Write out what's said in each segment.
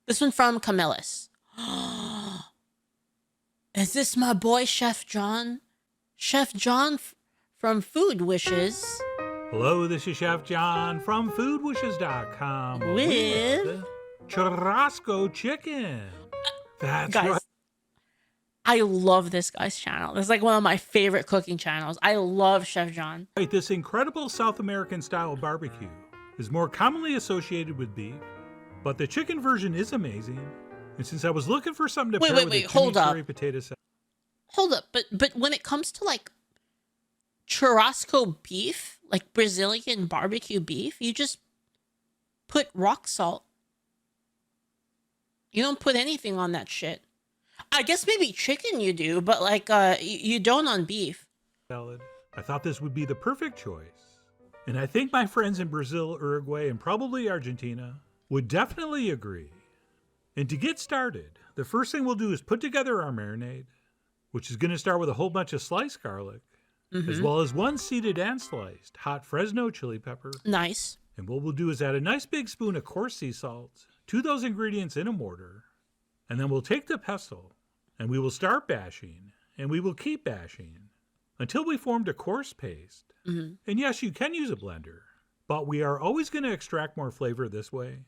This one from Camillus. Is this my boy Chef John? Chef John from Food Wishes. Hello, this is Chef John from foodwishes.com With Churrasco Chicken. That's guys, right. I love this guy's channel. It's like one of my favorite cooking channels. I love Chef John. This incredible South American style barbecue is more commonly associated with beef, but the chicken version is amazing. And since I was looking for something to pair with a chimichurri potato salad. Hold up, but when it comes to like churrasco beef, like Brazilian barbecue beef, you just put rock salt. You don't put anything on that shit. I guess maybe chicken you do, but like you don't on beef. Salad. I thought this would be the perfect choice. And I think my friends in Brazil, Uruguay, and probably Argentina would definitely agree. And to get started, the first thing we'll do is put together our marinade, which is going to start with a whole bunch of sliced garlic, as well as one seeded and sliced hot Fresno chili pepper. Nice. And what we'll do is add a nice big spoon of coarse sea salt to those ingredients in a mortar. And then we'll take the pestle and we will start bashing and we will keep bashing until we formed a coarse paste. And yes, you can use a blender, but we are always going to extract more flavor this way.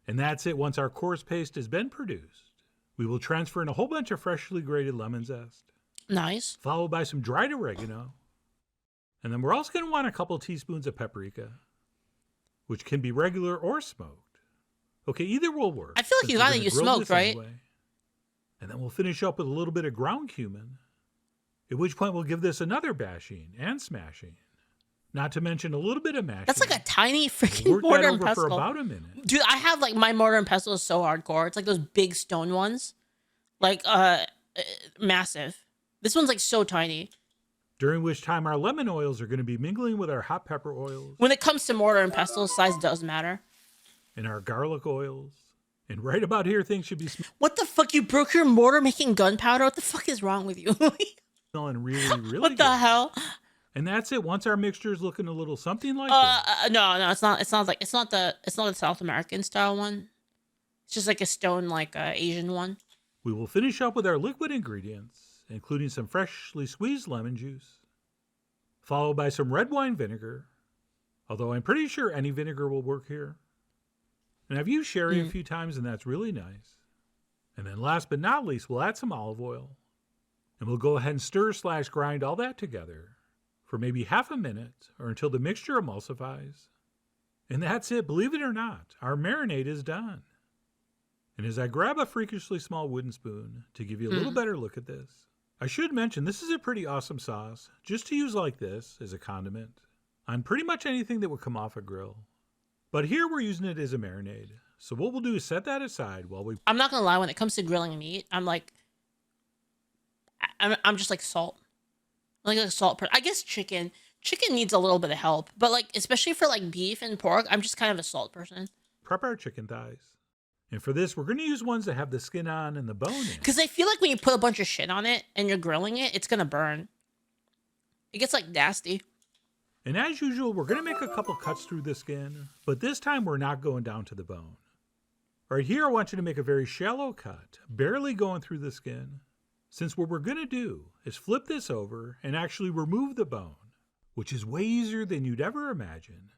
And that's it. Once our coarse paste has been produced, we will transfer in a whole bunch of freshly grated lemon zest. Nice. Followed by some dried oregano. And then we're also going to want a couple teaspoons of paprika, which can be regular or smoked. Okay, either will work. I feel like you gotta use smoked, right? Anyway. And then we'll finish up with a little bit of ground cumin, at which point we'll give this another bashing and smashing. Not to mention a little bit of mashing. That's like a tiny freaking mortar and pestle. For about a minute. Dude, I have like my mortar and pestle is so hardcore. It's like those big stone ones. Like massive. This one's like so tiny. During which time our lemon oils are going to be mingling with our hot pepper oils. When it comes to mortar and pestle, size does matter. And our garlic oils. And right about here, things should be What the fuck? You broke your mortar making gunpowder? What the fuck is wrong with you? smelling really, really What the good. hell? And that's it. Once our mixture is looking a little something like this. No, it's not. It's not the South American style one. It's just like a stone, like Asian one. We will finish up with our liquid ingredients, including some freshly squeezed lemon juice, followed by some red wine vinegar, although I'm pretty sure any vinegar will work here. And I've used sherry a few times, and that's really nice. And then last but not least, we'll add some olive oil, and we'll go ahead and stir/grind all that together for maybe half a minute or until the mixture emulsifies. And that's it. Believe it or not, our marinade is done. And as I grab a freakishly small wooden spoon to give you a little better look at this, I should mention this is a pretty awesome sauce just to use like this as a condiment on pretty much anything that would come off a grill. But here we're using it as a marinade. So what we'll do is set that aside while we... I'm not going to lie, when it comes to grilling meat, I'm just like salt. Like a salt person. I guess chicken needs a little bit of help, but like especially for like beef and pork, I'm just kind of a salt person. Prep our chicken thighs. And for this, we're going to use ones that have the skin on and the bone in. Because I feel like when you put a bunch of shit on it and you're grilling it, it's going to burn. It gets like nasty. And as usual, we're going to make a couple cuts through the skin, but this time we're not going down to the bone. Right here, I want you to make a very shallow cut, barely going through the skin. Since what we're going to do is flip this over and actually remove the bone, which is way easier than you'd ever imagine.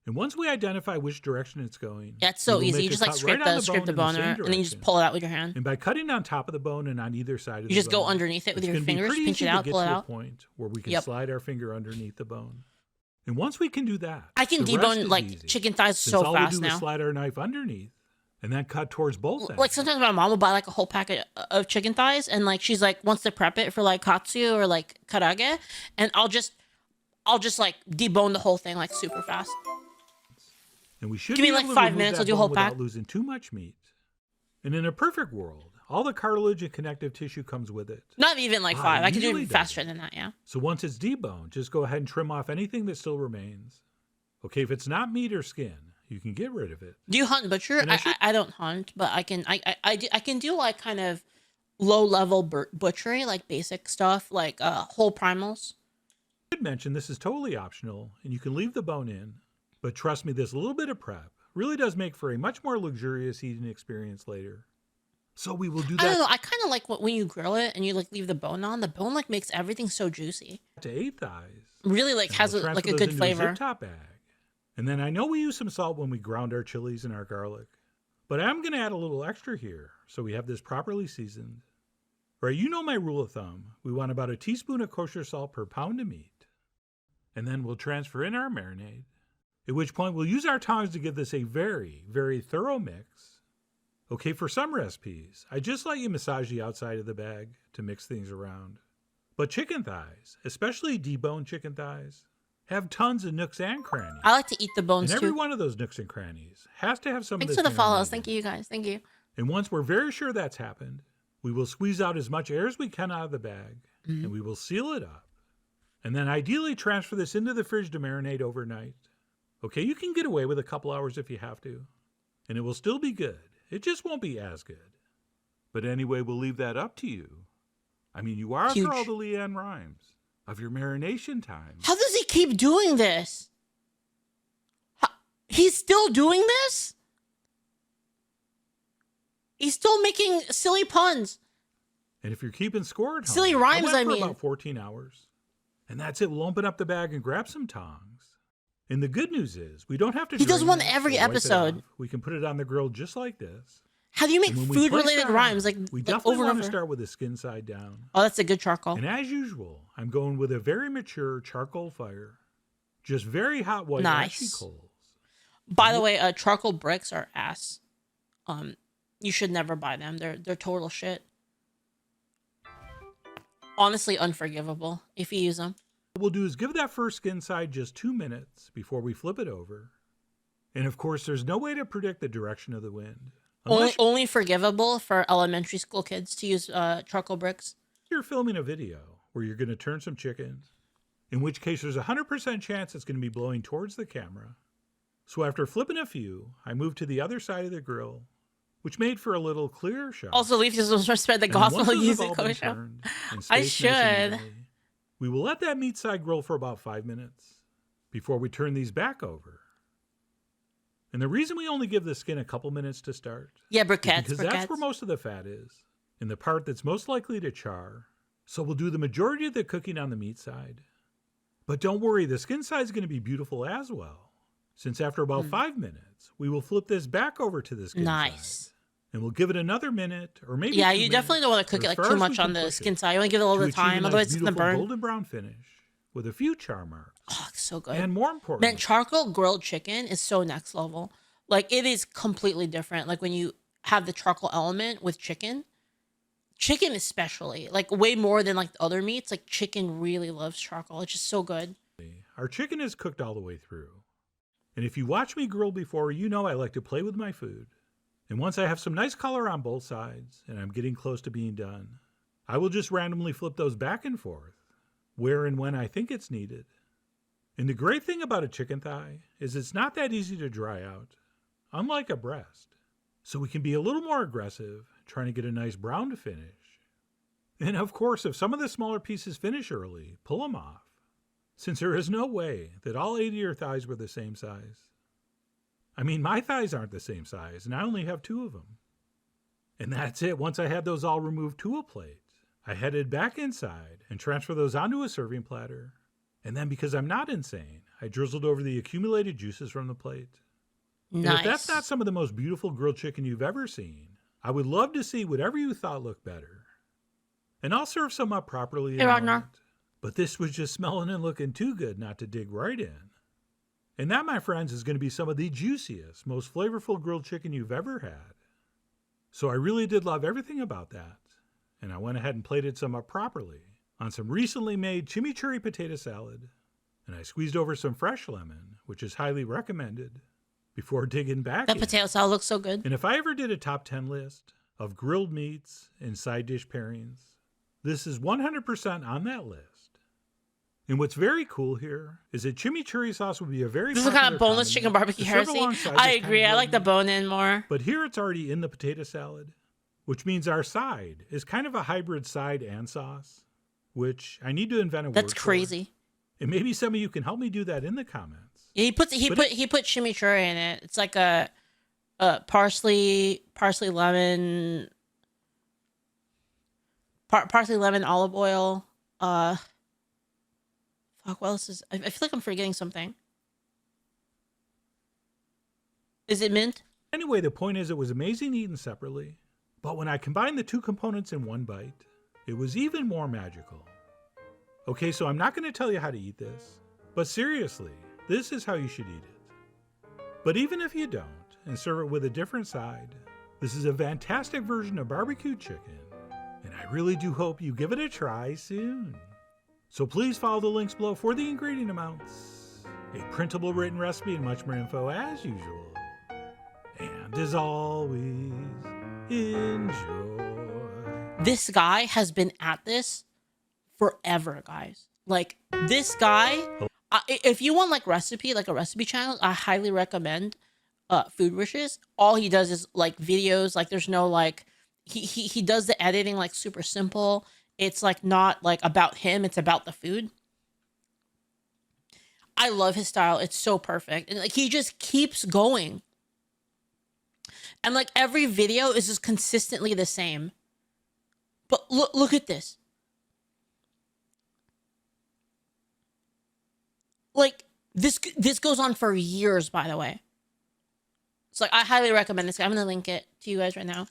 And once we identify which direction it's going... Yeah, it's so easy. You just like scrape the bone and then you just pull it out with your hand. And by cutting on top of the bone and on either side of the bone... You just go underneath it with your fingers, pinch it out, pull it out. It's going to be pretty easy to get to a point where we can slide our finger underneath the bone. And once we can do that... I can debone like chicken thighs so fast now. All we do is slide our knife underneath and then cut towards both ends. Like sometimes my mom will buy like a whole packet of chicken thighs and like she's like wants to prep it for like katsu or like karage, and I'll just like debone the whole thing like super fast. And we should give me like 5 minutes. I'll do a whole pack without losing too much meat. And in a perfect world, all the cartilage and connective tissue comes with it. Not even like 5. I can do it faster than that. Yeah. So once it's deboned, just go ahead and trim off anything that still remains. Okay, if it's not meat or skin, you can get rid of it. Do you hunt and butcher? I don't hunt, but I can do like kind of low level butchery, like basic stuff, like whole primals. I should mention this is totally optional, and you can leave the bone in. But trust me, there's a little bit of prep really does make for a much more luxurious eating experience later. So we will do I don't that know. I kind of like when you grill it and you like leave the bone on. The bone like makes everything so juicy. to 8 thighs. Really like And has we'll like transfer a those good into flavor. zip top bag. And then I know we use some salt when we ground our chilies and our garlic, but I'm going to add a little extra here so we have this properly seasoned. Right, you know my rule of thumb. We want about a teaspoon of kosher salt per pound of meat. And then we'll transfer in our marinade, at which point we'll use our tongs to give this a very, very thorough mix. Okay, for some recipes, I just let you massage the outside of the bag to mix things around. But chicken thighs, especially deboned chicken thighs, have tons of nooks and crannies. I like to eat the bones And every too. one of those nooks and crannies has to have some Thanks of for this the follows. marinade Thank in you, it. you guys. Thank you. And once we're very sure that's happened, we will squeeze out as much air as we can out of the bag, and we will seal it up. And then ideally transfer this into the fridge to marinate overnight. Okay, you can get away with a couple hours if you have to, and it will still be good. It just won't be as good. But anyway, we'll leave that up to you. I mean, you are Huge. after all the Leanne Rhymes of your marination time. How does he keep doing this? He's still doing this? He's still making silly puns. And if you're keeping score at home, Silly rhymes, went I for mean. about 14 hours. And that's it. We'll open up the bag and grab some tongs. And the good news is we don't have to He does drain one this every or wipe it episode. off. We can put it on the grill just like this. How do you make And when we place food-related that on, rhymes like, we like definitely over and want to over? start with the skin side down. Oh, that's a good charcoal. And as usual, I'm going with a very mature charcoal fire. Just very hot white Nice. ashy coals. By the way, charcoal bricks are ass. You should never buy them. They're total shit. Honestly, unforgivable if you use them. What we'll do is give that first skin side just 2 minutes before we flip it over. And of course, there's no way to predict the direction of the wind. Unless Only forgivable for elementary school kids to use charcoal bricks. you're filming a video where you're going to turn some chicken, in which case there's a 100% chance it's going to be blowing towards the camera. So after flipping a few, I moved to the other side of the grill, which made for a little clearer shot. Also, Leaf just wants to spread the And then once gospel those have using all been kosher. turned and I spaced nice and should. evenly, we will let that meat side grill for about 5 minutes before we turn these back over. And the reason we only give the skin a couple minutes to start Yeah, is briquettes. because that's where most of the fat is, and the part that's most likely to char. So we'll do the majority of the cooking on the meat side. But don't worry, the skin side is going to be beautiful as well, since after about 5 minutes, we will flip this back over to the skin Nice. side. And we'll give it another minute, or maybe Yeah, 2 you definitely don't want to cook or it as like far too as we much can on the push skin it, side. You want to give it a little to bit of achieve a time, nice, otherwise it's gonna beautiful burn. golden brown finish with a few char marks. Oh, it's so good. And more importantly, Man, charcoal grilled chicken is so next level. Like it is completely different. Like when you have the charcoal element with chicken especially, like way more than like the other meats. Like chicken really loves charcoal. It's just so good. our chicken is cooked all the way through. And if you watch me grill before, you know I like to play with my food. And once I have some nice color on both sides, and I'm getting close to being done, I will just randomly flip those back and forth, where and when I think it's needed. And the great thing about a chicken thigh is it's not that easy to dry out, unlike a breast. So we can be a little more aggressive, trying to get a nice brown finish. And of course, if some of the smaller pieces finish early, pull them off, since there is no way that all 8 of your thighs were the same size. I mean, my thighs aren't the same size, and I only have 2 of them. And that's it. Once I had those all removed to a plate, I headed back inside and transferred those onto a serving platter. And then, because I'm not insane, I drizzled over the accumulated juices from the plate. Nice. And if that's not some of the most beautiful grilled chicken you've ever seen, I would love to see whatever you thought looked better. And I'll serve some up properly in Hey, a Ragnar. moment. But this was just smelling and looking too good not to dig right in. And that, my friends, is going to be some of the juiciest, most flavorful grilled chicken you've ever had. So I really did love everything about that. And I went ahead and plated some up properly on some recently made chimichurri potato salad. And I squeezed over some fresh lemon, which is highly recommended, before digging back That in. potato salad looks so good. And if I ever did a top 10 list of grilled meats and side dish pairings, this is 100% on that list. And what's very cool here is that chimichurri sauce would be a very This is kind popular of boneless condiment chicken barbecue to serve heresy. alongside I this kind agree. of I like the grilled bone in more. meat. But here it's already in the potato salad, which means our side is kind of a hybrid side and sauce, which I need to invent a word That's for. crazy. And maybe some of you can help me do that in the comments. Yeah, But it, he put chimichurri in it. It's like a parsley lemon parsley lemon olive oil. Uh, fuck. What else is? I feel like I'm forgetting something. Is it mint? anyway, the point is, it was amazing eaten separately. But when I combined the two components in one bite, it was even more magical. Okay, so I'm not going to tell you how to eat this, but seriously, this is how you should eat it. But even if you don't, and serve it with a different side, this is a fantastic version of barbecue chicken, and I really do hope you give it a try soon. So please follow the links below for the ingredient amounts, a printable written recipe, and much more info as usual. And as always, enjoy. This guy has been at this forever, guys. Like this guy, if you want like a recipe channel, I highly recommend Food Wishes. All he does is like videos. Like there's no like he does the editing like super simple. It's like not like about him. It's about the food. I love his style. It's so perfect, and like he just keeps going. And like every video is just consistently the same. But look at this. Like this goes on for years, by the way. So like I highly recommend this. I'm gonna link it to you guys right now.